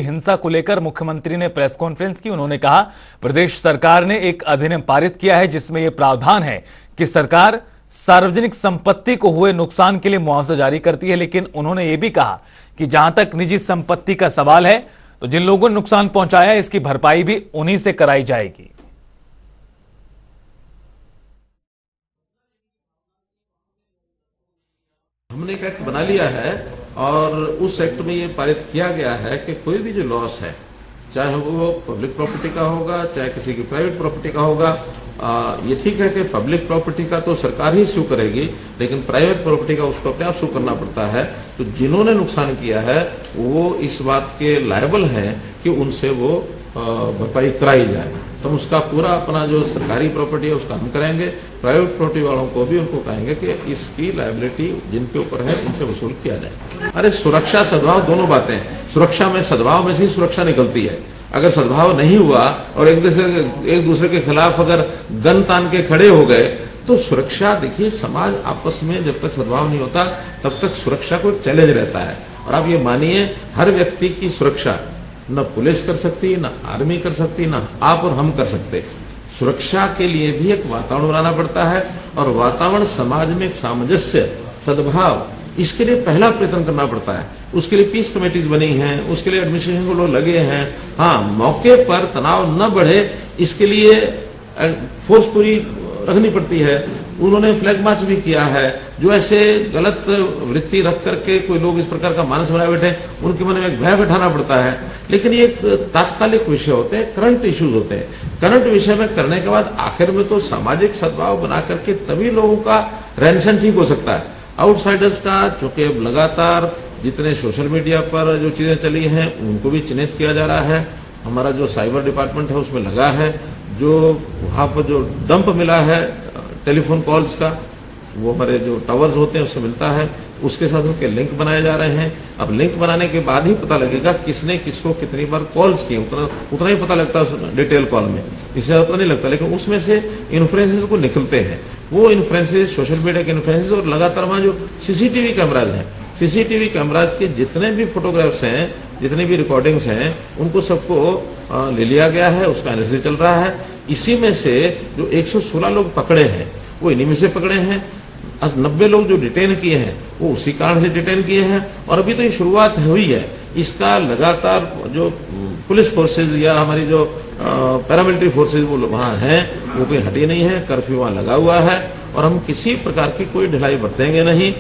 हिंसा को लेकर मुख्यमंत्री ने प्रेस कॉन्फ्रेंस की। उन्होंने कहा प्रदेश सरकार ने एक अधिनियम पारित किया है जिसमें यह प्रावधान है कि सरकार सार्वजनिक संपत्ति को हुए नुकसान के लिए मुआवजा जारी करती है, लेकिन उन्होंने यह भी कहा कि जहां तक निजी संपत्ति का सवाल है तो जिन लोगों ने नुकसान पहुंचाया है इसकी भरपाई भी उन्हीं से कराई जाएगी। हमने एक एक्ट बना लिया है और उस एक्ट में ये पारित किया गया है कि कोई भी जो लॉस है, चाहे वो पब्लिक प्रॉपर्टी का होगा चाहे किसी की प्राइवेट प्रॉपर्टी का होगा, ये ठीक है कि पब्लिक प्रॉपर्टी का तो सरकार ही सू करेगी, लेकिन प्राइवेट प्रॉपर्टी का उसको अपने आप सू करना पड़ता है। तो जिन्होंने नुकसान किया है वो इस बात के लायबल हैं कि उनसे वो भरपाई कराई जाए। तो उसका पूरा अपना जो सरकारी प्रॉपर्टी है उसका हम करेंगे, प्राइवेट प्रॉपर्टी वालों को भी उनको कहेंगे कि इसकी लायबिलिटी जिनके ऊपर है उनसे वसूल किया जाए। अरे सुरक्षा सद्भाव दोनों बातें, सुरक्षा में सद्भाव में से ही सुरक्षा निकलती है। अगर सद्भाव नहीं हुआ और एक दूसरे के खिलाफ अगर गन तान के खड़े हो गए तो सुरक्षा, देखिए समाज आपस में जब तक सद्भाव नहीं होता तब तक सुरक्षा को एक चैलेंज रहता है। और आप ये मानिए हर व्यक्ति की सुरक्षा न पुलिस कर सकती, न आर्मी कर सकती, न आप और हम कर सकते। सुरक्षा के लिए भी एक वातावरण बनाना पड़ता है और वातावरण समाज में एक सामंजस्य, सद्भाव, इसके लिए पहला प्रयत्न करना पड़ता है। उसके लिए पीस कमेटीज बनी हैं, उसके लिए एडमिनिस्ट्रेशन को लोग लगे हैं। हाँ, मौके पर तनाव न बढ़े इसके लिए फोर्स पूरी रखनी पड़ती है। उन्होंने फ्लैग मार्च भी किया है। जो ऐसे गलत वृत्ति रख करके कोई लोग इस प्रकार का मानस बनाए बैठे, उनके मन में एक भय बैठाना पड़ता है। लेकिन ये तात्कालिक विषय होते हैं, करंट इश्यूज होते हैं। करंट विषय में करने के बाद आखिर में तो सामाजिक सद्भाव बना करके तभी लोगों का रहन सहन ठीक हो सकता है। आउटसाइडर्स का चूंकि अब लगातार जितने सोशल मीडिया पर जो चीजें चली हैं उनको भी चिन्हित किया जा रहा है। हमारा जो साइबर डिपार्टमेंट है उसमें लगा है। जो वहां पर जो डंप मिला है टेलीफोन कॉल्स का, वो हमारे जो टावर्स होते हैं उससे मिलता है, उसके साथ उनके लिंक बनाए जा रहे हैं। अब लिंक बनाने के बाद ही पता लगेगा किसने किसको कितनी बार कॉल्स किए, उतना ही पता लगता है डिटेल कॉल में, इससे ज्यादा पता नहीं लगता। लेकिन उसमें से इन्फ्लुएंसेस को निकलते हैं, वो इन्फ्लुएंसेस सोशल मीडिया के इन्फ्लुएंसेस और लगातार वहां जो सीसीटीवी कैमराज हैं, सीसीटीवी कैमराज के जितने भी फोटोग्राफ्स हैं, जितनी भी रिकॉर्डिंग्स हैं, उनको सबको ले लिया गया है। उसका एनालिसिस चल रहा है। इसी में से जो 116 लोग पकड़े हैं वो इन्हीं में से पकड़े हैं। 90 लोग जो डिटेन किए हैं वो उसी कारण से डिटेन किए हैं। और अभी तो ये शुरुआत हुई है। इसका लगातार जो पुलिस फोर्सेज या हमारी जो पैरामिलिट्री फोर्सेज वो वहां हैं वो कोई हटी नहीं है। कर्फ्यू वहां लगा हुआ है और हम किसी प्रकार की कोई ढिलाई बरतेंगे नहीं।